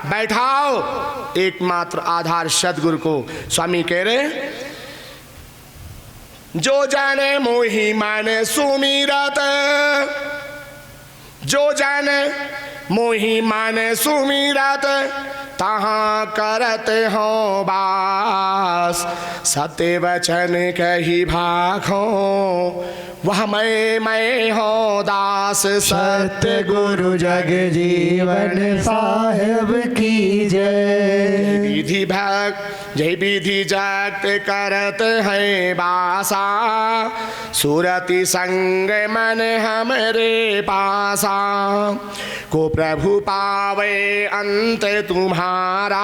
बैठाओ एकमात्र आधार सदगुरु को। स्वामी कह रहे जो जाने मोहि मन सुमिरत, जो जाने मोहि मन सुमिरत तहाँ करत हो बास। सत्य वचन कही भाखो वह मैं हो दास। सत्य गुरु जग जीवन साहेब की जय। विधि भक्त जय विधि जगत करत है बासा। सुरति संग मन हमरे पासा। को प्रभु पावे अंत तुम्हारा।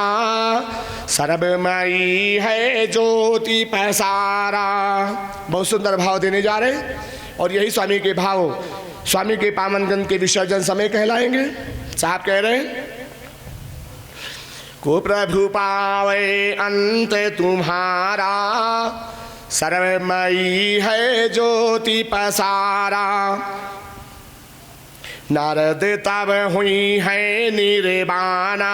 सर्वमयी है ज्योति पसारा। बहुत सुंदर भाव देने जा रहे और यही स्वामी के भाव स्वामी के पावन ग्रंथ के विसर्जन समय कहलाएंगे। साहब कह रहे हैं को प्रभु पावे अंत तुम्हारा। सर्वमयी है ज्योति पसारा। नारद तब हुई है निर्वाणा।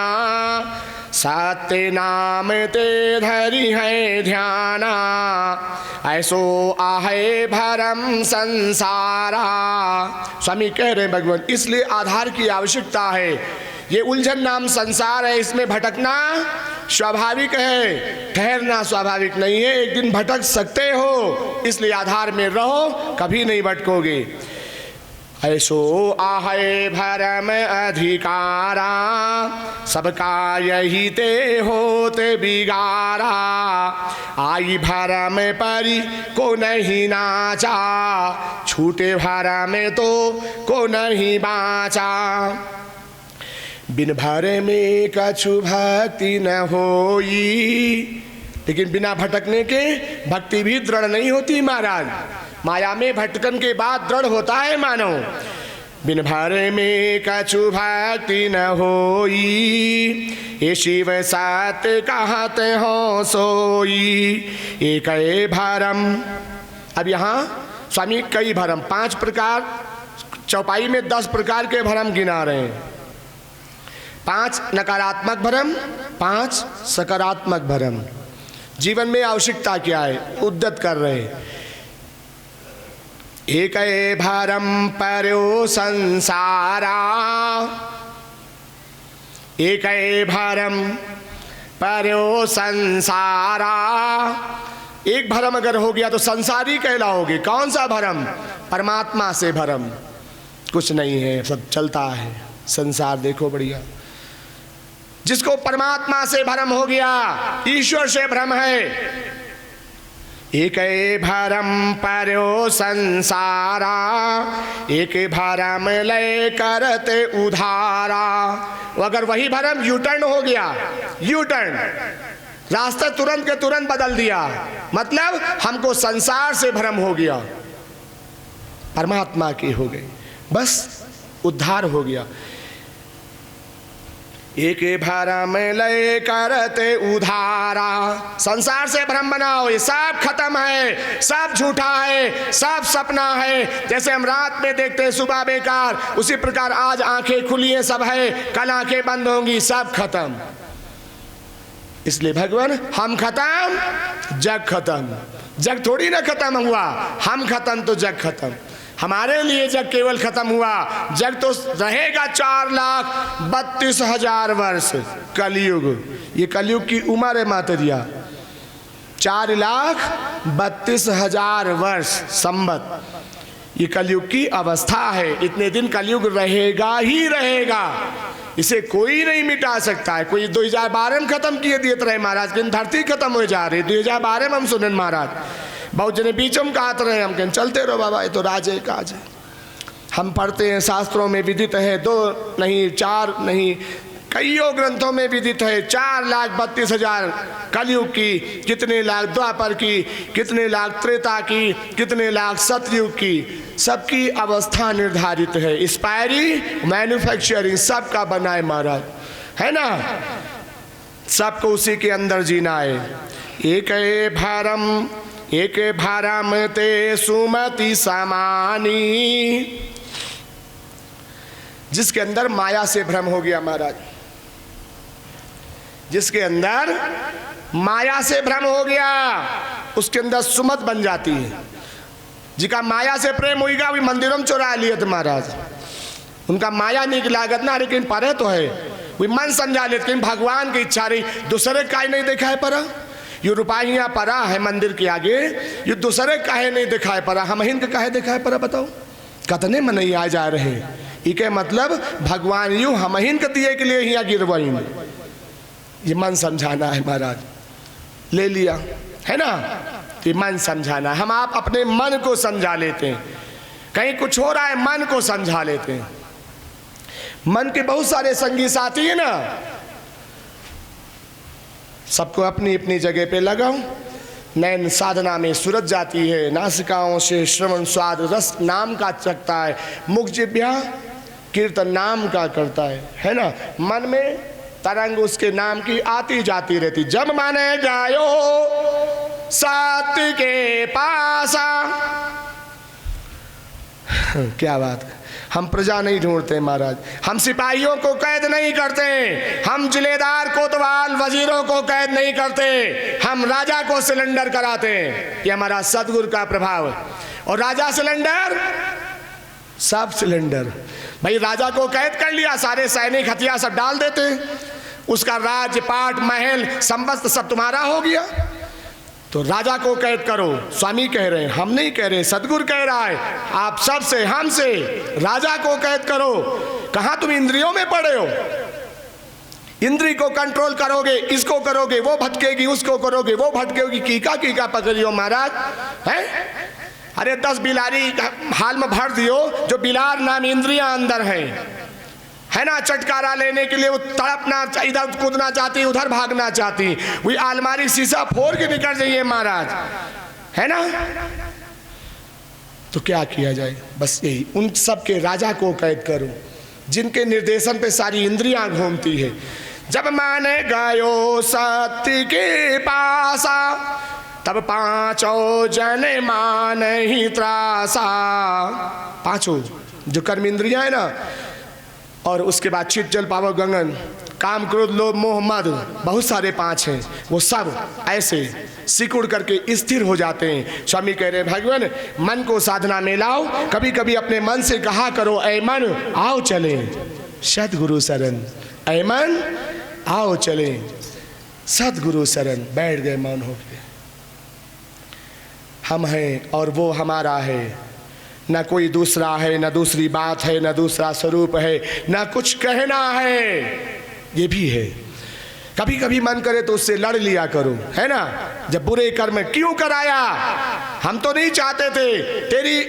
सत्य नाम ते धरि है ध्याना। ऐसो आहे भरम संसारा। स्वामी कह रहे हैं भगवान इसलिए आधार की आवश्यकता है। ये उलझन नाम संसार है, इसमें भटकना स्वाभाविक है, ठहरना स्वाभाविक नहीं है। एक दिन भटक सकते हो, इसलिए आधार में रहो, कभी नहीं भटकोगे। ऐसो आहे भरम अधिकारा। सबका यही ते होते बिगारा। आई भरम परी को नहीं नाचा। छूटे भरम तो को नहीं बाचा। बिन भर में कछु भक्ति न होई। लेकिन बिना भटकने के भक्ति भी दृढ़ नहीं होती महाराज। माया में भटकन के बाद दृढ़ होता है मानो। बिन भर में कछु भक्ति न होई। ये शिव सत्य कहत हो सोई। एक भरम। अब यहाँ स्वामी कई भरम 5 प्रकार, चौपाई में 10 प्रकार के भरम गिना रहे हैं। 5 नकारात्मक भरम, 5 सकारात्मक भरम। जीवन में आवश्यकता क्या है उद्यत कर रहे हैं। एक भरम पर्यो संसारा। एक भरम पर्यो संसारा। एक भरम अगर हो गया तो संसारी कहलाओगे। कौन सा भरम? परमात्मा से भरम कुछ नहीं है, सब चलता है संसार। देखो बढ़िया, जिसको परमात्मा से भ्रम हो गया, ईश्वर से भ्रम है। एक भरम पर्यो संसारा। एक भरम लय करते उधारा। अगर वही भरम यू टर्न हो गया, यू टर्न रास्ता तुरंत के तुरंत बदल दिया, मतलब हमको संसार से भ्रम हो गया, परमात्मा की हो गई, बस उद्धार हो गया। एक भरम लय करते उधारा। संसार से भ्रम बनाओ, ये सब खत्म है, सब झूठा है, सब सपना है। जैसे हम रात में देखते हैं सुबह बेकार, उसी प्रकार आज आंखें खुली हैं, सब है, कल आंखें बंद होंगी, सब खत्म। इसलिए भगवान हम खत्म जग खत्म। जग थोड़ी ना खत्म हुआ, हम खत्म तो जग खत्म। हमारे लिए जग केवल खत्म हुआ, जग तो रहेगा 4,32,000 वर्ष। कलयुग, ये कलयुग की उम्र है मातरिया। 4,32,000 वर्ष संवत, ये कलयुग की अवस्था है। इतने दिन कलयुग रहेगा ही रहेगा, इसे कोई नहीं मिटा सकता है। कोई 2012 में खत्म किए दिए रहे महाराज, लेकिन धरती खत्म हो जा रही। 2012 में हम सुने महाराज, बहुत जने बीच में कहते रहे, हम कहें चलते रहो बाबा, ये तो राज है काज है। हम पढ़ते हैं शास्त्रों में विदित है, 2 नहीं 4 नहीं, कईयों ग्रंथों में विदित है 4,32,000 कलयुग की, कितने लाख द्वापर की, कितने लाख त्रेता की, कितने लाख सतयुग की। सबकी अवस्था निर्धारित है, एक्सपायरी, मैन्युफैक्चरिंग सबका बना है महाराज, है ना। सबको उसी के अंदर जीना है। एक भरम, एक भरम ते सुमति समानी। जिसके अंदर माया से भ्रम हो गया महाराज, जिसके अंदर माया से भ्रम हो गया, उसके अंदर सुमत बन जाती है। जिका माया से प्रेम होगा वही मंदिरों में चुरा लिए थे महाराज, उनका माया नहीं लागत ना, लेकिन परे तो है वही मन समझा लेते कि भगवान की इच्छा रही, दूसरे काहे नहीं देखा है परा, ये रुपाइयाँ परा है मंदिर के आगे, ये दूसरे काहे नहीं दिखाए परा, हम हिंद काहे दिखाए परा, बताओ कतने मनैया जा रहे हैं। इके मतलब भगवान यू हम हिंद के दिए के लिए यहाँ गिरवाइन, ये मन समझाना है महाराज, ले लिया है ना, ये मन समझाना है। हम आप अपने मन को समझा लेते हैं, कहीं कुछ हो रहा है मन को समझा लेते हैं। मन के बहुत सारे संगी साथी है ना, सबको अपनी अपनी जगह पे लगाओ। नैन साधना में सूरज जाती है, नासिकाओं से श्रवण स्वाद रस नाम का चखता है, मुख जिह्वा कीर्तन नाम का करता है ना। मन में तरंग उसके नाम की आती जाती रहती। जब माने गायो सत्य के पासा, क्या बात है। हम प्रजा नहीं ढूंढते महाराज, हम सिपाहियों को कैद नहीं करते, हम जिलेदार कोतवाल वजीरों को कैद नहीं करते, हम राजा को सिलेंडर कराते हैं। ये हमारा सदगुरु का प्रभाव है। और राजा सिलेंडर सब सिलेंडर, भाई राजा को कैद कर लिया, सारे सैनिक हथियार सब डाल देते, उसका राज्यपाट महल संबस्त सब तुम्हारा हो गया। तो राजा को कैद करो, स्वामी कह रहे हैं, हम नहीं कह रहे, सदगुरु कह रहा है, आप सबसे हमसे राजा को कैद करो। कहाँ तुम इंद्रियों में पड़े हो, इंद्री को कंट्रोल करोगे, इसको करोगे वो भटकेगी, उसको करोगे वो भटकेगी, कीका पकड़ियो महाराज है। अरे 10 बिलारी हाल में भर दियो, जो बिलार नाम इंद्रियां अंदर है ना, चटकारा लेने के लिए वो तड़पना, इधर कूदना चाहती, उधर भागना चाहती, वही अलमारी शीशा फोड़ के निकल जाइए महाराज, है ना। तो क्या किया जाए, बस यही, उन सब के राजा को कैद करो जिनके निर्देशन पे सारी इंद्रियां घूमती है। जब माने गयो सत्य के पासा, तब पांचों जन मान ही त्रासा। पांचों जो कर्म इंद्रियां है ना, और उसके बाद चित जल पावक गगन, काम क्रोध लोभ मोह मद, बहुत सारे 5 हैं, वो सब ऐसे सिकुड़ करके स्थिर हो जाते हैं। स्वामी कह रहे भगवान मन को साधना में लाओ, कभी कभी अपने मन से कहा करो, ऐ मन आओ चले सदगुरु शरण, ऐ मन आओ चले सदगुरु शरण। बैठ गए मौन हो गए, हम हैं और वो हमारा है, न कोई दूसरा है, न दूसरी बात है, न दूसरा स्वरूप है, न कुछ कहना है, ये भी है। कभी कभी मन करे तो उससे लड़ लिया करो, है ना। जब बुरे कर्म क्यों कराया, हम तो नहीं चाहते थे, तेरी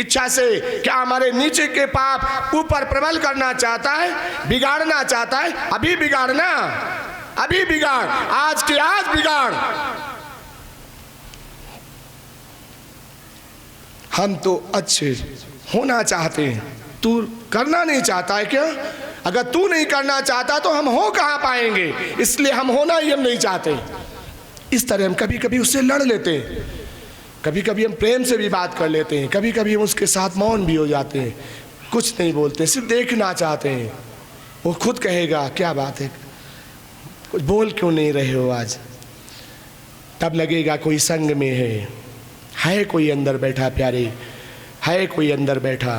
इच्छा से क्या हमारे नीचे के पाप ऊपर प्रबल करना चाहता है, बिगाड़ना चाहता है, अभी बिगाड़ना, अभी बिगाड़, आज के आज बिगाड़। हम तो अच्छे होना चाहते हैं, तू करना नहीं चाहता है क्या? अगर तू नहीं करना चाहता तो हम हो कहाँ पाएंगे, इसलिए हम होना ही हम नहीं चाहते। इस तरह हम कभी कभी उससे लड़ लेते हैं, कभी कभी हम प्रेम से भी बात कर लेते हैं, कभी कभी हम उसके साथ मौन भी हो जाते हैं, कुछ नहीं बोलते, सिर्फ देखना चाहते हैं। वो खुद कहेगा क्या बात है, कुछ बोल क्यों नहीं रहे हो आज, तब लगेगा कोई संग में है कोई अंदर बैठा प्यारे, है कोई अंदर बैठा।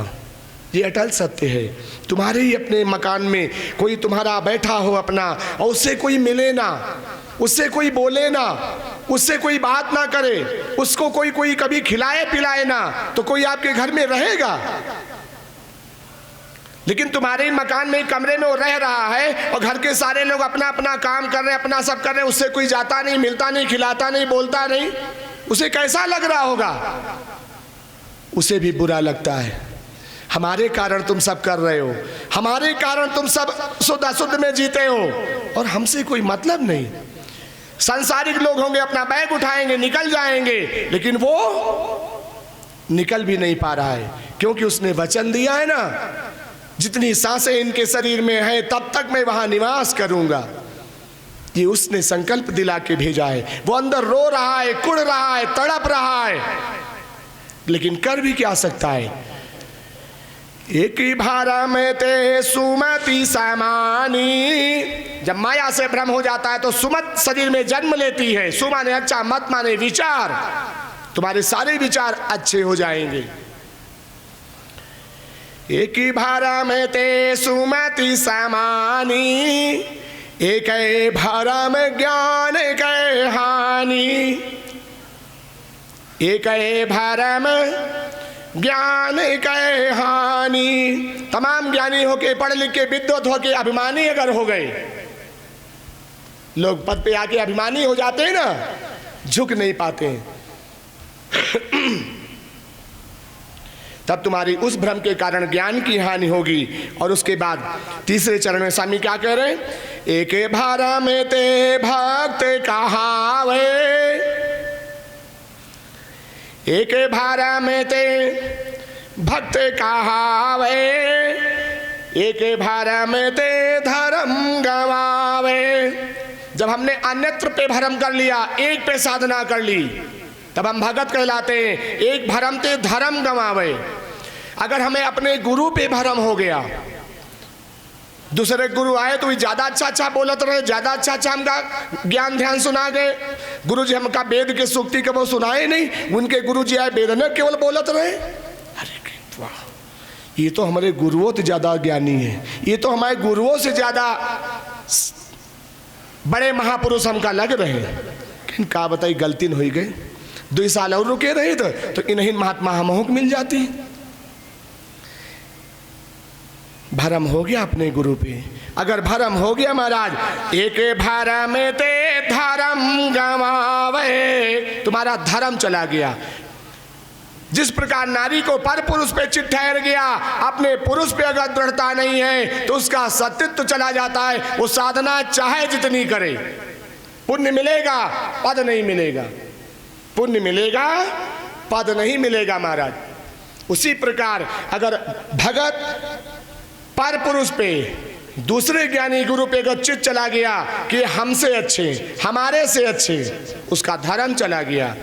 ये अटल सत्य है। तुम्हारे ही अपने मकान में कोई तुम्हारा बैठा हो अपना, और उससे कोई मिले ना, उससे कोई बोले ना, उससे कोई बात ना करे, उसको कोई कभी खिलाए पिलाए ना, तो कोई आपके घर में रहेगा। लेकिन तुम्हारे ही मकान में कमरे में वो रह रहा है और घर के सारे लोग अपना अपना काम कर रहे हैं, अपना सब कर रहे हैं, उससे कोई जाता नहीं, मिलता नहीं, खिलाता नहीं, बोलता नहीं, उसे कैसा लग रहा होगा? उसे भी बुरा लगता है। हमारे कारण तुम सब कर रहे हो, हमारे कारण तुम सब शुद्ध अशुद्ध में जीते हो, और हमसे कोई मतलब नहीं। सांसारिक लोग होंगे, अपना बैग उठाएंगे, निकल जाएंगे, लेकिन वो निकल भी नहीं पा रहा है, क्योंकि उसने वचन दिया है ना, जितनी सांसें इनके शरीर में है तब तक मैं वहां निवास करूंगा। ये उसने संकल्प दिला के भेजा है। वो अंदर रो रहा है, कुड़ रहा है, तड़प रहा है, लेकिन कर भी क्या सकता है? एक ही भारा में ते सुमति समानी, जब माया से भ्रम हो जाता है तो सुमत शरीर में जन्म लेती है। सु माने अच्छा, मत माने विचार, तुम्हारे सारे विचार अच्छे हो जाएंगे। एक ही भारा में ते सुमति समानी, एक भारा में ज्ञान के हानि, एक भारा में ज्ञान के हानि। तमाम ज्ञानी होके, पढ़ लिख के, विद्वत होके अभिमानी अगर हो गए, लोग पद पे आके अभिमानी हो जाते हैं ना, झुक नहीं पाते हैं, तब तुम्हारी उस भ्रम के कारण ज्ञान की हानि होगी। और उसके बाद तीसरे चरण में स्वामी क्या कह रहे हैं? एक भारा में ते भक्त कहावे, एक भारा में ते भक्त कहावे, एक भारा में ते धर्म गवावे। जब हमने अन्यत्र पे भरम कर लिया, एक पे साधना कर ली, तब हम भगत कहलाते हैं। एक भरम ते धर्म गवावे। अगर हमें अपने गुरु पे भरम हो गया, दूसरे गुरु आए तो ज्यादा अच्छा बोलत रहे, ज्यादा अच्छा हमका ज्ञान ध्यान सुना गए। गुरु जी हमका वेद के सूक्ति के वो सुनाए नहीं, उनके गुरु जी आए वेद न केवल बोलत रहे। अरे वाह, ये तो हमारे गुरुओं से ज्यादा ज्ञानी है, ये तो हमारे गुरुओं से ज्यादा बड़े महापुरुष हमका लग रहे। लेकिन का बताई, गलती हो गई। 2 साल और रुके रहे तो इन्हीं महात्मा हमों को मिल जाती। भरम हो गया अपने गुरु पे। अगर भरम हो गया महाराज, एक भरम ते धर्म गवावे, तुम्हारा धर्म चला गया। जिस प्रकार नारी को पर पुरुष पे चित ठहर गया, अपने पुरुष पे अगर दृढ़ता नहीं है तो उसका सतीत्व चला जाता है। वो साधना चाहे जितनी करे, पुण्य मिलेगा, पद नहीं मिलेगा। पुण्य मिलेगा, पद नहीं मिलेगा महाराज। उसी प्रकार अगर भगत पर पुरुष पे, दूसरे ज्ञानी गुरु पे अगर चित चला गया कि हमसे अच्छे, हमारे से अच्छे, उसका धर्म चला गया।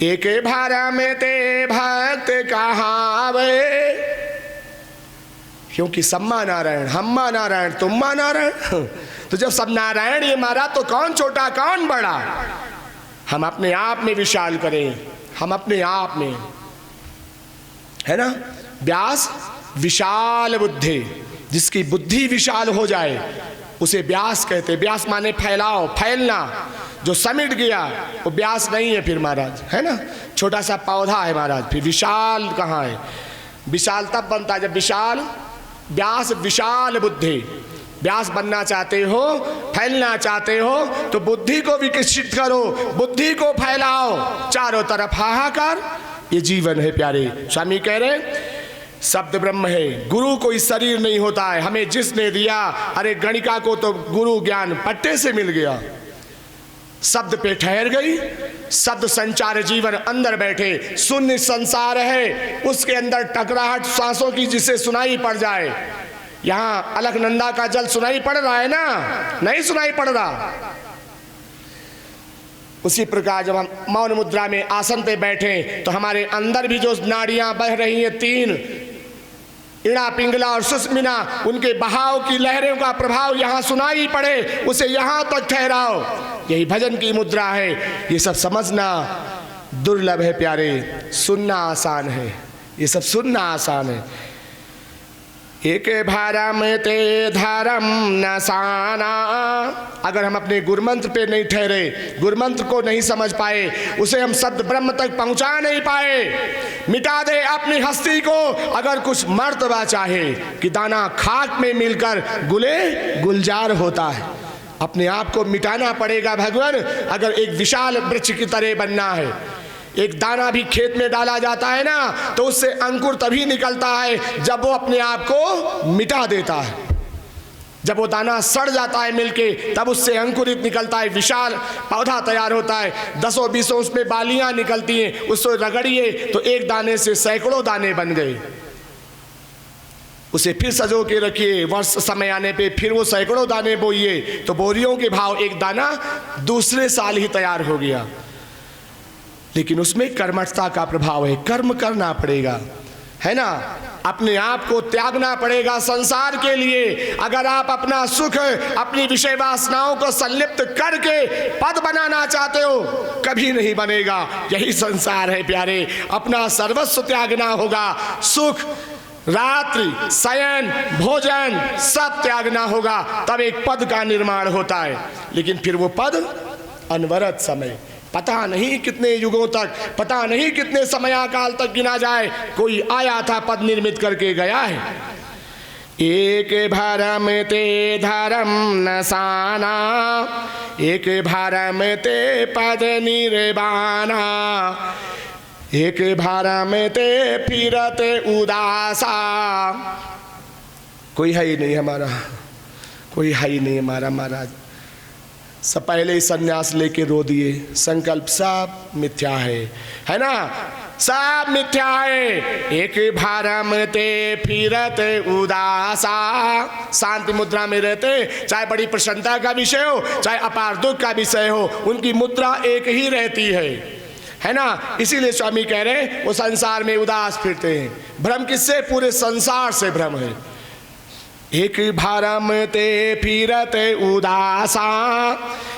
एक भारा में ते भक्त कहावे, क्योंकि सम्मा नारायण, हम्मा नारायण, तुम्मा नारायण। तो जब सब नारायण ये मारा तो कौन छोटा कौन बड़ा? हम अपने आप में विशाल करें, हम अपने आप में, है ना। व्यास विशाल बुद्धि, जिसकी बुद्धि विशाल हो जाए उसे व्यास कहते। व्यास माने फैलाओ, फैलना। जो समिट गया वो व्यास नहीं है फिर महाराज, है ना। छोटा सा पौधा है महाराज, फिर विशाल कहाँ है? विशाल तब बनता है जब विशाल, व्यास विशाल बुद्धि। व्यास बनना चाहते हो, फैलना चाहते हो तो बुद्धि को विकसित करो, बुद्धि को फैलाओ, चारों तरफ हाहाकार। ये जीवन है प्यारे। स्वामी कह रहे शब्द ब्रह्म है, गुरु कोई शरीर नहीं होता है। हमें जिसने दिया, अरे गणिका को तो गुरु ज्ञान पट्टे से मिल गया, शब्द पे ठहर गई। शब्द संचार जीवन अंदर बैठे, शून्य संसार है, उसके अंदर टकराहट सांसों की जिसे सुनाई पड़ जाए। यहाँ अलकनंदा का जल सुनाई पड़ रहा है ना? नहीं सुनाई पड़ रहा। उसी प्रकार जब हम मौन मुद्रा में आसन पे बैठे तो हमारे अंदर भी जो नाड़ियां बह रही हैं, 3 इड़ा, पिंगला और सुषुम्ना, उनके बहाव की लहरों का प्रभाव यहाँ सुनाई पड़े, उसे यहाँ तक ठहराओ। यही भजन की मुद्रा है। ये सब समझना दुर्लभ है प्यारे, सुनना आसान है। ये सब सुनना आसान है। एक भरम ते धर्म नसाना। अगर हम अपने गुरुमंत्र पे नहीं ठहरे, गुरुमंत्र को नहीं समझ पाए, उसे हम सद ब्रह्म तक पहुंचा नहीं पाए, मिटा दे अपनी हस्ती को। अगर कुछ मर्तबा चाहे कि दाना खाक में मिलकर गुले गुलजार होता है, अपने आप को मिटाना पड़ेगा भगवान। अगर एक विशाल वृक्ष की तरह बनना है, एक दाना भी खेत में डाला जाता है ना, तो उससे अंकुर तभी निकलता है जब वो अपने आप को मिटा देता है। जब वो दाना सड़ जाता है मिलके, तब उससे अंकुरित निकलता है, विशाल पौधा तैयार होता है। 10-20 उसमें बालियां निकलती हैं, उसको रगड़िए तो एक दाने से सैकड़ों दाने बन गए। उसे फिर सजो के रखिए, वर्ष समय आने पे फिर वो सैकड़ों दाने बोइए तो बोरियों के भाव एक दाना दूसरे साल ही तैयार हो गया। लेकिन उसमें कर्मठता का प्रभाव है, कर्म करना पड़ेगा, है ना। अपने आप को त्यागना पड़ेगा संसार के लिए। अगर आप अपना सुख, अपनी विषय वासनाओं को संलिप्त करके पद बनाना चाहते हो, कभी नहीं बनेगा। यही संसार है प्यारे। अपना सर्वस्व त्यागना होगा। सुख, रात्रि, शयन, भोजन सब त्यागना होगा, तब एक पद का निर्माण होता है। लेकिन फिर वो पद अनवरत समय, पता नहीं कितने युगों तक, पता नहीं कितने समयाकाल तक गिना जाए, कोई आया था पद निर्मित करके गया है। एक भरम ते धर्म नसाना, एक भरम ते पद निर्वाणा, एक भरम ते फिरते उदासा। कोई है ही नहीं हमारा, कोई है ही नहीं हमारा महाराज। सब पहले ही संन्यास लेके रो दिए। संकल्प सब मिथ्या है ना, सब मिथ्या है। एक भरम ते फिरते उदासा, शांति मुद्रा में रहते, चाहे बड़ी प्रसन्नता का विषय हो, चाहे अपार दुख का विषय हो, उनकी मुद्रा एक ही रहती है ना। इसीलिए स्वामी कह रहे हैं वो संसार में उदास फिरते हैं। भ्रम किससे? पूरे संसार से भ्रम है। एक भरम ते फिरते उदासा,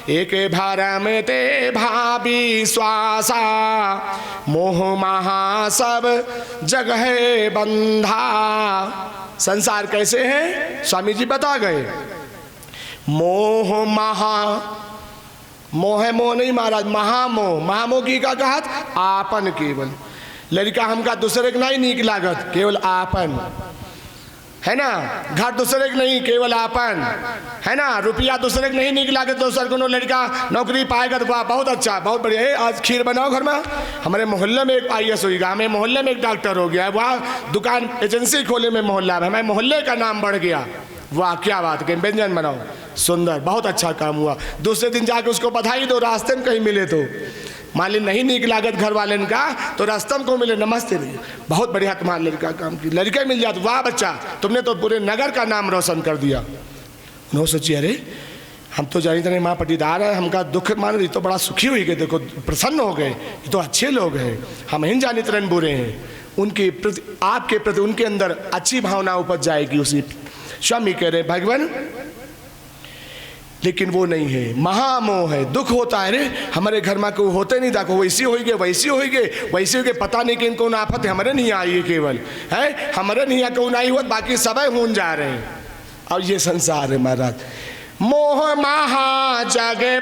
एक भरम ते भावी श्वासा, मोह महा सब जगह बंधा। संसार कैसे है स्वामी जी बता गए। मोह महा, मोह है मोह नहीं महाराज, महामोह। महामोह की का कहत आपन केवल। लड़का हमका दूसरे के नहीं नीक लागत, केवल आपन है ना। घर दूसरे के नहीं, केवल आपन है ना। रुपया दूसरे के नहीं नीक लागत, दूसर को लड़का नौकरी पाएगा तो वाह बहुत अच्छा, बहुत बढ़िया है। आज खीर बनाओ घर में। हमारे मोहल्ले में एक IAS होगा, हमें मोहल्ले में एक डॉक्टर हो गया, वहाँ दुकान एजेंसी खोले में मोहल्ला में, हमारे मोहल्ले का नाम बढ़ गया। वाह क्या बात है, व्यंजन बनाओ, सुंदर, बहुत अच्छा काम हुआ। दूसरे दिन जाके उसको बधाई दो, रास्ते में कहीं मिले तो। मान ली नहीं नीक लागत घर वाले का, तो रास्ते में को मिले नमस्ते नहीं, बहुत बढ़िया तुम्हारा लड़का काम की, लड़के मिल जाते, वाह बच्चा तुमने तो पूरे नगर का नाम रोशन कर दिया। उन्होंने सोची अरे हम तो जानी तरह माँ पटीदार है, हमका दुख मान रही तो बड़ा सुखी हुई गए, देखो प्रसन्न हो गए, ये तो अच्छे लोग हैं, हम ही जानी तरह बुरे हैं। उनके प्रति, आपके प्रति उनके अंदर अच्छी भावना उपज जाएगी। उसी स्वामी कह रहे भगवान, लेकिन वो नहीं है, महामोह है। दुख होता है रे, हमारे घर में कोई होते नहीं था, वैसी हो गए वैसी हो गए वैसी हो गए, पता नहीं कि इनको आफत है हमारे नहीं आई है, केवल है हमारे नहीं कौन नहीं हुआ, बाकी सब हून जा रहे हैं। और ये संसार है महाराज। मोह महा जगे,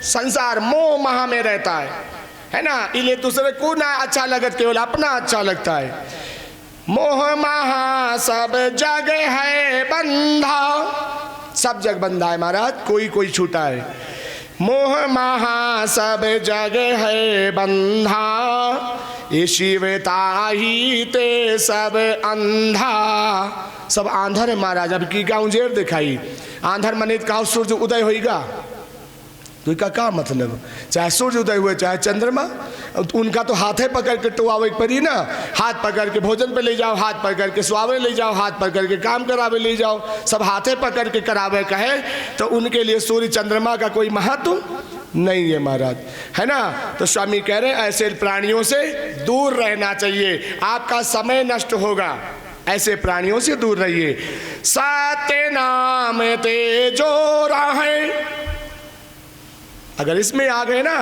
संसार मोह महा में रहता है ना। इले दूसरे को ना अच्छा लगत, केवल अपना अच्छा लगता है। मोह महा सब जग है बंधा, सब जग बंधा है महाराज, कोई कोई छूटा है। मोह महा सब जग है बंधा, ये शिवता ही ते सब अंधा। सब आंधर है महाराज। अब की गाँव जेर दिखाई आंधर मने कहा सूर्य उदय होगा, तो इसका क्या मतलब? चाहे सूर्य उदय हुए चाहे चंद्रमा, उनका तो हाथे पकड़ के टोआवे पड़ी ना। हाथ पकड़ के भोजन पे ले जाओ, हाथ पकड़ के सुआवे ले जाओ, हाथ पकड़ के काम करावे ले जाओ, सब हाथे पकड़ के करावे कहे, तो उनके लिए सूर्य चंद्रमा का कोई महत्व नहीं है महाराज, है ना। तो स्वामी कह रहे हैं ऐसे प्राणियों से दूर रहना चाहिए, आपका समय नष्ट होगा, ऐसे प्राणियों से दूर रहिए। सत्य नाम ते जो राहे, अगर इसमें आ गए ना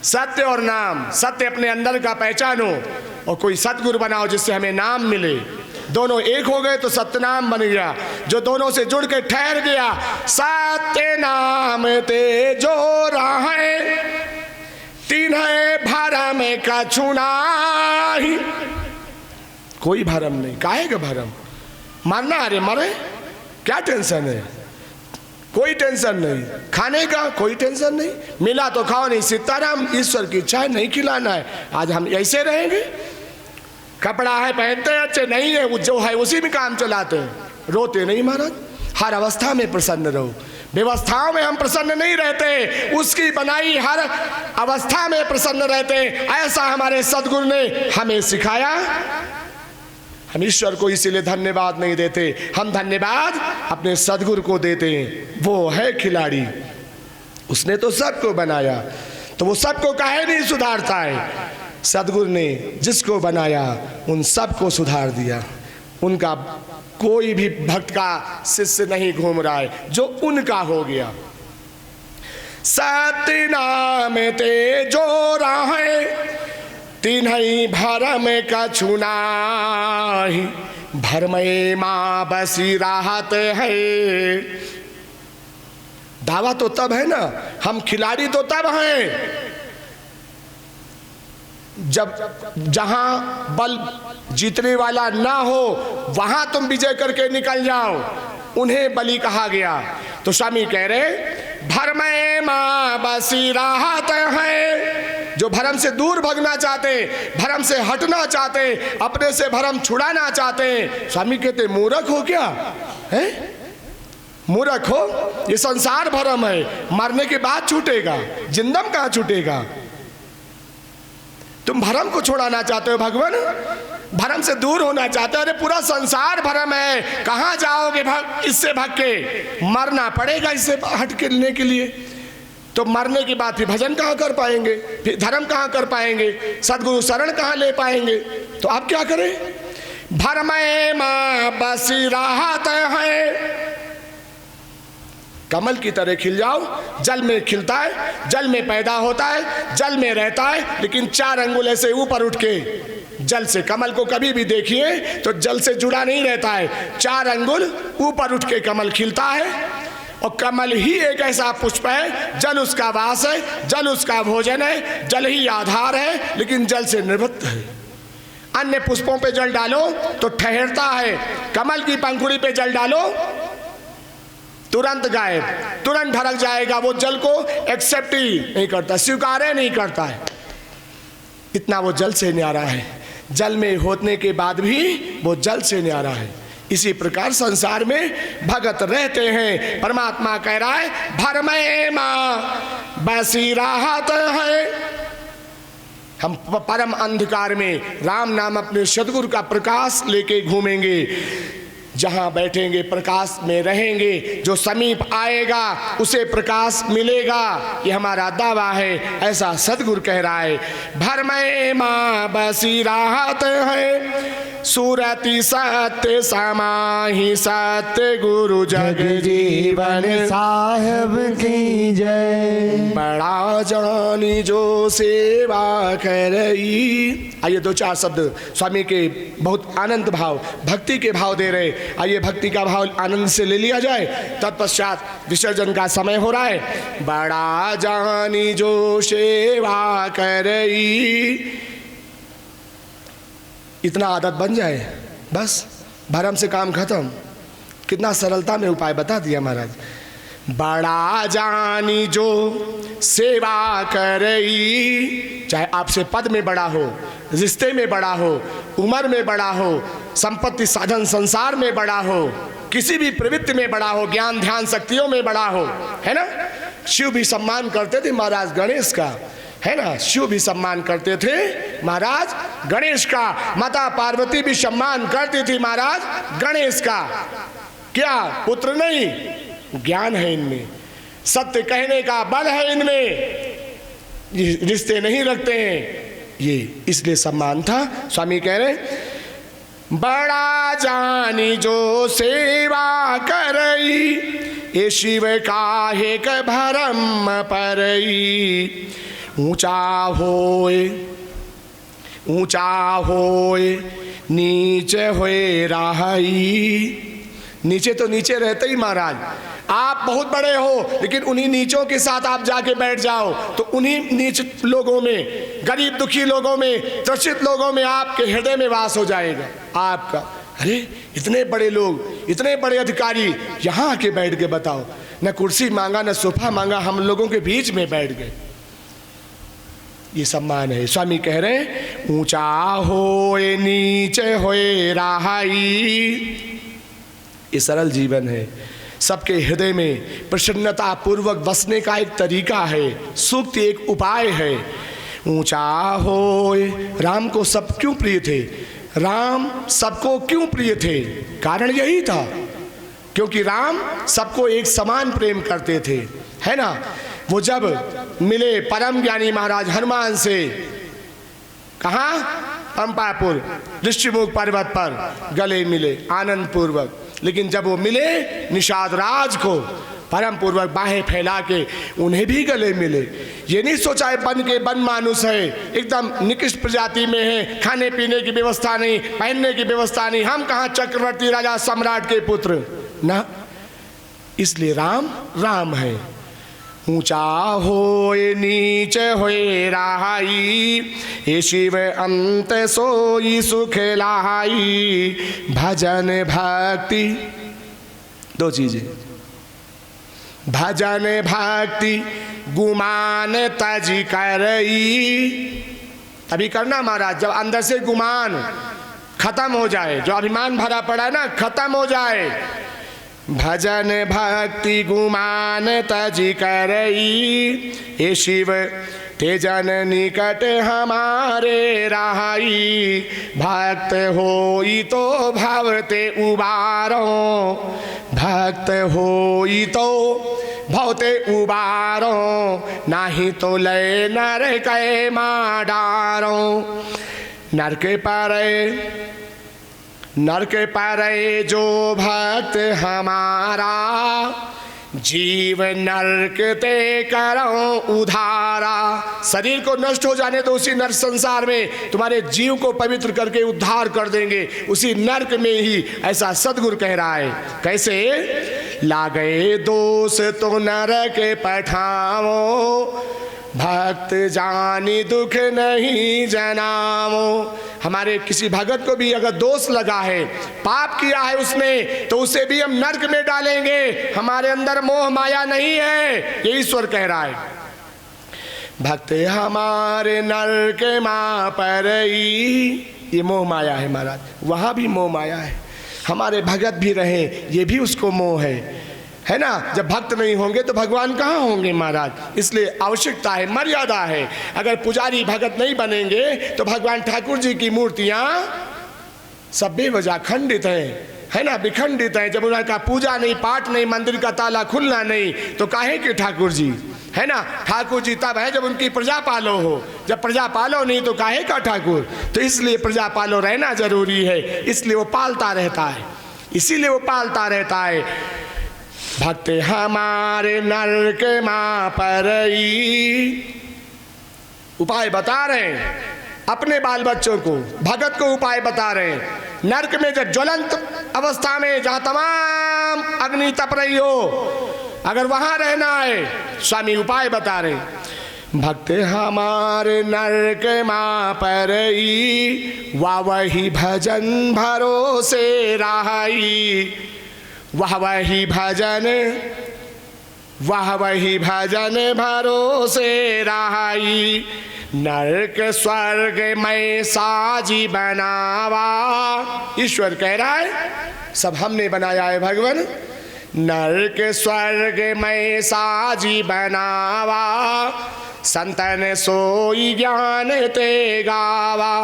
सत्य और नाम, सत्य अपने अंदर का पहचानो और कोई सतगुरु बनाओ जिससे हमें नाम मिले, दोनों एक हो गए तो सत्यनाम बन गया। जो दोनों से जुड़ के ठहर गया, सत्य नाम ते जो राहे, तीन्हे भरम कछु नाही। कोई भरम नहीं, काहे का भरम? मरना, अरे मरे, क्या टेंशन है? कोई टेंशन नहीं। खाने का कोई टेंशन नहीं, मिला तो खाओ, नहीं सीताराम ईश्वर की इच्छा है, नहीं खिलाना है, आज हम ऐसे रहेंगे। कपड़ा है पहनते हैं, अच्छे नहीं है, वो जो है उसी में काम चलाते हैं, रोते नहीं महाराज। हर अवस्था में प्रसन्न रहो। व्यवस्थाओं में हम प्रसन्न नहीं रहते, उसकी बनाई हर अवस्था में प्रसन्न रहते, ऐसा हमारे सदगुरु ने हमें सिखाया। हम ईश्वर को इसीलिए धन्यवाद नहीं देते, हम धन्यवाद अपने सदगुरु को देते हैं। वो है खिलाड़ी, उसने तो सबको बनाया, तो वो सबको काहे नहीं सुधारता है? सदगुरु ने जिसको बनाया उन सबको सुधार दिया। उनका कोई भी भक्त का शिष्य नहीं घूम रहा है, जो उनका हो गया। सत्य नाम ते जो राहे तिन्हई भरम कछु नाही, भरमय माँ बसी राहत है। दावा तो तब है ना, हम खिलाड़ी तो तब हैं जब जहां बल जीतने वाला ना हो वहां तुम विजय करके निकल जाओ, उन्हें बलि कहा गया। तो स्वामी कह रहे भरमय माँ बसी राहत है, जो भरम से दूर भगना चाहते, भरम से हटना चाहते, अपने से भरम छुड़ाना चाहते। स्वामी कहते मूर्ख हो क्या है? मूर्ख हो, ये संसार भरम है, मरने के बाद छूटेगा, जिंदम कहाँ छूटेगा। तुम भरम को छुड़ाना चाहते हो भगवान, भरम से दूर होना चाहते हो। अरे पूरा संसार भरम है, कहाँ जाओगे इससे भाग के? मरना पड़ेगा इससे हटने के लिए। तो मरने के बाद फिर भजन कहाँ कर पाएंगे, फिर धर्म कहाँ कर पाएंगे, सदगुरु शरण कहाँ ले पाएंगे? तो आप क्या करें? भरमय माँ बसी राहत है, कमल की तरह खिल जाओ। जल में खिलता है, जल में पैदा होता है, जल में रहता है, लेकिन 4 अंगुल ऐसे ऊपर उठ के जल से, कमल को कभी भी देखिए तो जल से जुड़ा नहीं रहता है, 4 अंगुल ऊपर उठ के कमल खिलता है। और कमल ही एक ऐसा पुष्प है, जल उसका वास है, जल उसका भोजन है, जल ही आधार है, लेकिन जल से निवृत्त है। अन्य पुष्पों पे जल डालो तो ठहरता है, कमल की पंखुड़ी पे जल डालो तुरंत गायब, तुरंत ढरक जाएगा। वो जल को एक्सेप्ट ही नहीं करता, स्वीकार नहीं करता है। इतना वो जल से न्यारा है, जल में होने के बाद भी वो जल से न्यारा है। इसी प्रकार संसार में भगत रहते हैं। परमात्मा कह रहा है भरमय माँ बसी राहत है। हम परम अंधकार में राम नाम अपने सद्गुरु का प्रकाश लेके घूमेंगे, जहाँ बैठेंगे प्रकाश में रहेंगे, जो समीप आएगा उसे प्रकाश मिलेगा, ये हमारा दावा है। ऐसा सद्गुरु कह रहा है। भरमय माँ बसी राहत है, सूरति सत्य समाहि सत्य गुरु जग जीवन साहेब की जय। बड़ा जानी जो सेवा करई। आइए 2-4 शब्द स्वामी के बहुत आनंद भाव, भक्ति के भाव दे रहे। आइए भक्ति का भाव आनंद से ले लिया जाए, तत्पश्चात विसर्जन का समय हो रहा है। बड़ा जानी जो सेवा करई, इतना आदत बन जाए बस, भरम से काम खत्म। कितना सरलता में उपाय बता दिया महाराज। बड़ा जानी जो सेवा करई, चाहे आपसे पद में बड़ा हो, रिश्ते में बड़ा हो, उम्र में बड़ा हो, संपत्ति साधन संसार में बड़ा हो, किसी भी प्रवृत्ति में बड़ा हो, ज्ञान ध्यान शक्तियों में बड़ा हो, है ना। शिव भी सम्मान करते थे महाराज गणेश का, है ना। शिव भी सम्मान करते थे महाराज गणेश का, माता पार्वती भी सम्मान करती थी महाराज गणेश का। क्या? पुत्र नहीं, ज्ञान है इनमें, सत्य कहने का बल है इनमें, रिश्ते नहीं रखते हैं ये, इसलिए सम्मान था। स्वामी कह रहे बड़ा जानी जो सेवा करई, ये शिव काहे क भरम परई। ऊंचा होए नीचे होए राहई। नीचे तो नीचे रहते ही महाराज, आप बहुत बड़े हो, लेकिन उन्हीं नीचों के साथ आप जाके बैठ जाओ तो उन्हीं नीच लोगों में, गरीब दुखी लोगों में, त्रसित लोगों में आपके हृदय में वास हो जाएगा आपका। अरे इतने बड़े लोग, इतने बड़े अधिकारी यहाँ आके बैठ के बताओ, न कुर्सी मांगा न सोफा मांगा, हम लोगों के बीच में बैठ गए। ये सम्मान है। स्वामी कह रहे ऊंचा होए नीचे होए राहाई। ये सरल जीवन है, सबके हृदय में प्रसन्नता पूर्वक बसने का एक तरीका है, सूक्त एक उपाय है। ऊंचा होए, राम को सब क्यों प्रिय थे? राम सबको क्यों प्रिय थे? कारण यही था क्योंकि राम सबको एक समान प्रेम करते थे, है ना। वो जब मिले परम ज्ञानी महाराज हनुमान से, कहाँ? पंपापुर ऋषिमुख पर्वत पर गले मिले आनंद पूर्वक। लेकिन जब वो मिले निषाद राज को, परम पूर्वक बाहें फैला के उन्हें भी गले मिले। ये नहीं सोचा है बन के बन मानुष है, एकदम निकृष्ट प्रजाति में है, खाने पीने की व्यवस्था नहीं, पहनने की व्यवस्था नहीं, हम कहाँ चक्रवर्ती राजा सम्राट के पुत्र ना। इसलिए राम राम है। ऊंचा होए नीचे होए राहाई, ये शिव अंत सोई सुख लाहाई। भजन भक्ति दो चीजें, भजन भक्ति गुमान तज करई। तभी करना महाराज जब अंदर से गुमान खत्म हो जाए, जो अभिमान भरा पड़ा है ना खत्म हो जाए। भजन भक्ति गुमान तज करई, ये शिव ते जन निकट हमारे रहाई। भक्त होई तो भवते उबारो, भक्त होई तो भवते उबारो। नाही तो लय नर कै माडारो। नरक पर जो भक्त हमारा, जीव नरक ते करो उधारा। शरीर को नष्ट हो जाने दो, उसी नरक संसार में तुम्हारे जीव को पवित्र करके उद्धार कर देंगे, उसी नरक में ही। ऐसा सदगुरु कह रहा है। कैसे? लागे दोष तो नरक पठाओ, भक्त जानी दुख नहीं जनाओ। हमारे किसी भगत को भी अगर दोष लगा है, पाप किया है उसने, तो उसे भी हम नरक में डालेंगे। हमारे अंदर मोह माया नहीं है, ये ईश्वर कह रहा है। भक्त हमारे नरक मां परई, ये मोह माया है महाराज, वहां भी मोह माया है। हमारे भगत भी रहे, ये भी उसको मोह है ना। जब भक्त नहीं होंगे तो भगवान कहाँ होंगे महाराज। इसलिए आवश्यकता है, मर्यादा है। अगर पुजारी भगत नहीं बनेंगे तो भगवान ठाकुर जी की मूर्तियां सब बेवजह खंडित है ना, विखंडित है। जब उन्होंने कहा पूजा नहीं, पाठ नहीं, मंदिर का ताला खुलना नहीं, तो काहे के ठाकुर जी है ना। ठाकुर जी तब है जब उनकी प्रजा पालो हो, जब प्रजा पालो नहीं तो काहे का ठाकुर। तो इसलिए प्रजा पालो रहना जरूरी है, इसलिए वो पालता रहता है, इसीलिए वो पालता रहता है। भक्त हमारे नरक मां परई। उपाय बता रहे हैं अपने बाल बच्चों को, भगत को उपाय बता रहे हैं। नरक में जब ज्वलंत अवस्था में जहां तमाम अग्नि तप रही हो, अगर वहां रहना है, स्वामी उपाय बता रहे हैं। भक्त हमारे नरक मां परई, वा वही भजन भरोसे राही। वह वही भजन भरोसे राही। नरक स्वर्ग में साजी बनावा। ईश्वर कह रहा है सब हमने बनाया है भगवान। नरक स्वर्ग में साजी बनावा, संतन सोई ज्ञान ते गावा।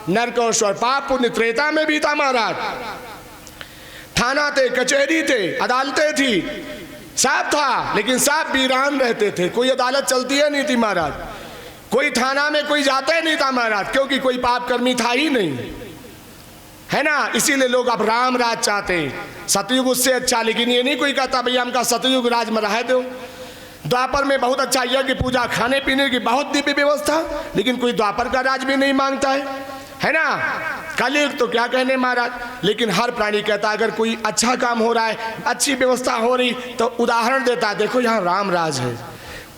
नरक और स्वर्ग पाप पुण्य त्रेता में भी था महाराज। थाना थे, कचहरी थे, अदालतें थी, सब था, लेकिन सब वीरान रहते थे। कोई अदालत चलती है नहीं थी महाराज, कोई थाना में कोई जाते नहीं था महाराज, क्योंकि कोई पाप कर्मी था ही नहीं, है ना। इसीलिए लोग अब राम राज चाहते हैं। सतयुग उससे अच्छा, लेकिन ये नहीं कोई कहता भैया हमका सतयुग राज में रह दो। द्वापर में बहुत अच्छा यज्ञ पूजा, खाने पीने की बहुत दिव्य व्यवस्था, लेकिन कोई द्वापर का राज भी नहीं मांगता है ना। कलयुग तो क्या कहने महाराज। लेकिन हर प्राणी कहता है अगर कोई अच्छा काम हो रहा है, अच्छी व्यवस्था हो रही, तो उदाहरण देता है, देखो यहाँ राम राज है।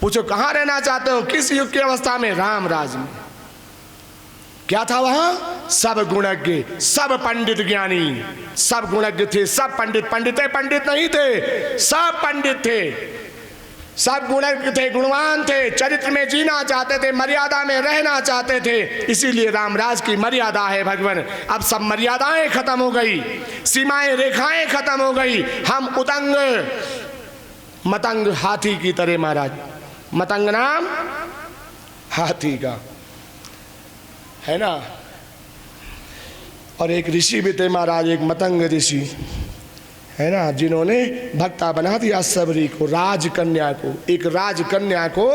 पूछो कहाँ रहना चाहते हो, किस युग की अवस्था में? राम राज में। क्या था वहां? सब गुणज्ञ, सब पंडित ज्ञानी, सब गुणज्ञ थे, सब पंडित। पंडित नहीं थे, सब पंडित थे, सब गुणज्ञ थे, गुणवान थे, चरित्र में जीना चाहते थे, मर्यादा में रहना चाहते थे। इसीलिए रामराज की मर्यादा है भगवान। अब सब मर्यादाएं खत्म हो गई, सीमाएं रेखाएं खत्म हो गई। हम उतंग मतंग हाथी की तरह महाराज। मतंग नाम हाथी का है ना। और एक ऋषि भी थे महाराज, एक मतंग ऋषि है ना, जिन्होंने भक्ता बना दिया सबरी को, राजकन्या को। एक राजकन्या को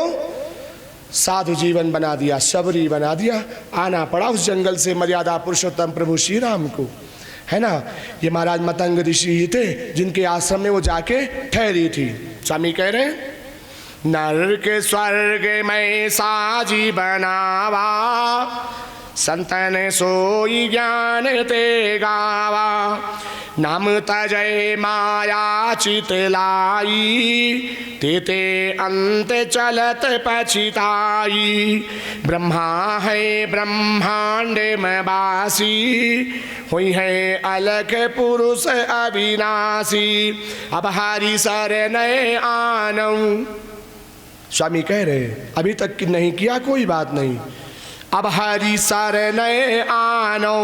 साधु जीवन बना दिया, शबरी बना दिया। आना पड़ा उस जंगल से मर्यादा पुरुषोत्तम प्रभु श्री राम को, है ना। ये महाराज मतंग ऋषि ही थे जिनके आश्रम में वो जाके ठहरी थी। स्वामी कह रहे हैं, नरक स्वर्ग में साजी बनावा, संतन सोई ज्ञान ते गावा, नाम तजय माया चित लाई, तेते अंत चलत पछिताई। ब्रह्मा है ब्रह्मांड में वासी, हुई है अलख पुरुष अविनाशी, अब हरि शरण आनऊ। स्वामी कह रहे अभी तक कि नहीं किया कोई बात नहीं, अब हरि शरण आनो।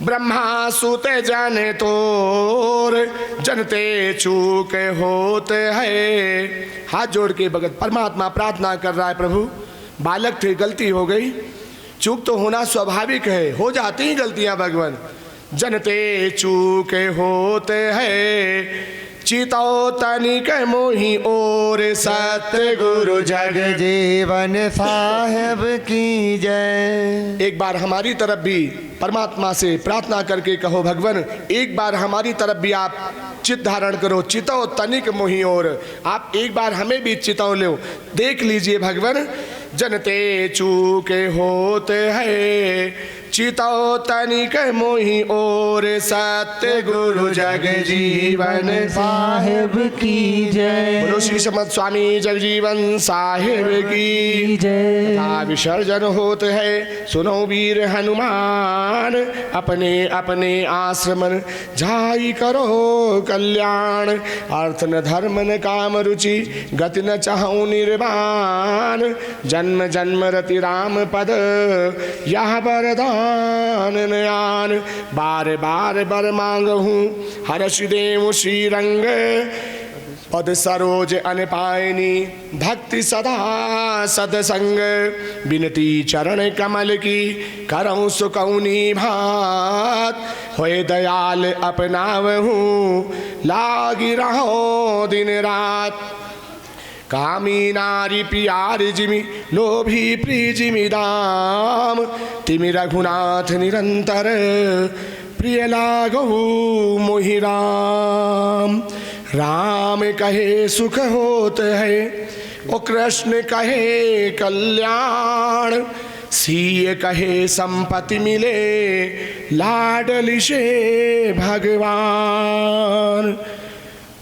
ब्रह्मा सुत जन तोर, जनते चूक होत है। हाथ जोड़ के भगत परमात्मा प्रार्थना कर रहा है, प्रभु बालक थे, गलती हो गई, चूक तो होना स्वाभाविक है, हो जाती हैं गलतियां भगवान। जनते चूक होते है, चितो तनिक मोहि और सत्य गुरु जग जीवन साहेब की जय। एक बार हमारी तरफ भी परमात्मा से प्रार्थना करके कहो, भगवान एक बार हमारी तरफ भी आप चित धारण करो, चितो तनिक मोहि और। आप एक बार हमें भी चितो लो, देख लीजिए भगवान। जनते चूके होते है, चितो तनिक मोहि और सत्य गुरु जग जीवन साहेब की जय। बोलो श्री समर्थ स्वामी जगजीवन साहेब की जय। विसर्जन होते है, सुनो वीर हनुमान, अपने अपने आश्रम जाई करो कल्याण। अर्थ न धर्म न काम रुचि, गति न चाहूं निर्वाण। जन्म जन्म रति राम पद, यह वरदान नयान। बार बार बर मांगहूँ, हर्ष देव श्री रंग। पद सरोज अनपायनी, भक्ति सदा सदसंग। बिनती चरण कमल की, करऊँ सुकौनी भात। होए दयाल अपनावहूँ, लागी रहो दिन रात। कामी नारी प्यार जिमि, लोभी प्रिय जिमि दाम। तिमि रघुनाथ निरंतर, प्रिय लागो मोहि राम। राम कहे सुख होत है, ओ कृष्ण कहे कल्याण। सीय कहे संपत्ति मिले, लाडली से भगवान।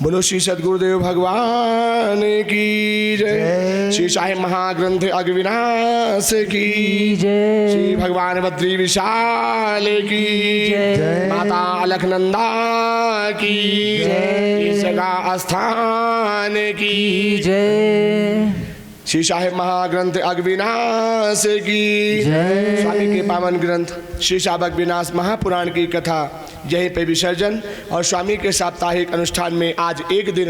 बोलो श्री सद्गुरुदेव भगवान की जय। श्री साई महाग्रंथ अविनाश की जय। श्री भगवान बद्री विशाल की जय। माता अलखनंदा की जय। इस जगह स्थान की जय। श्री साहिब महाग्रंथ अविनाश की जय। स्वामी के पावन ग्रंथ श्री साबक विनाश महापुराण की कथा यहीं पे विसर्जन और स्वामी के साप्ताहिक अनुष्ठान में आज एक दिन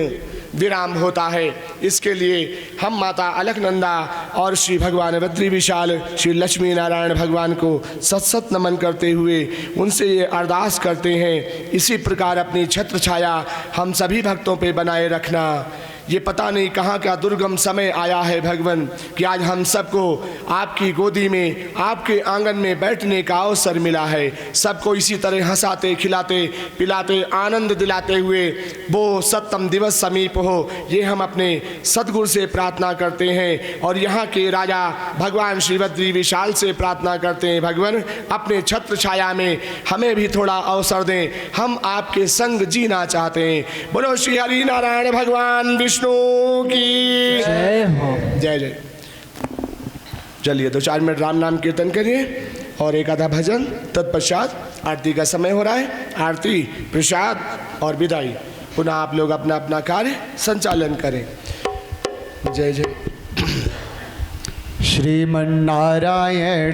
विराम होता है। इसके लिए हम माता अलखनंदा और श्री भगवान बद्री विशाल श्री लक्ष्मी नारायण भगवान को सत सत नमन करते हुए उनसे ये अरदास करते हैं, इसी प्रकार अपनी छत्र छाया हम सभी भक्तों पे बनाए रखना। ये पता नहीं कहाँ का दुर्गम समय आया है भगवान कि आज हम सबको आपकी गोदी में आपके आंगन में बैठने का अवसर मिला है। सबको इसी तरह हंसाते खिलाते पिलाते आनंद दिलाते हुए वो सप्तम दिवस समीप हो, ये हम अपने सद्गुरु से प्रार्थना करते हैं और यहाँ के राजा भगवान श्री बद्री विशाल से प्रार्थना करते हैं, भगवान अपने छत्र छाया में हमें भी थोड़ा अवसर दें, हम आपके संग जीना चाहते हैं। बोलो श्री हरि नारायण भगवान विष्णु की जय हो। जय जय। चलिए 2-4 मिनट राम नाम कीर्तन करिए और एक आधा भजन, तत्पश्चात आरती का समय हो रहा है। आरती प्रसाद और विदाई, पुनः आप लोग अपना अपना कार्य संचालन करें। जय जय। श्रीमन्नारायण।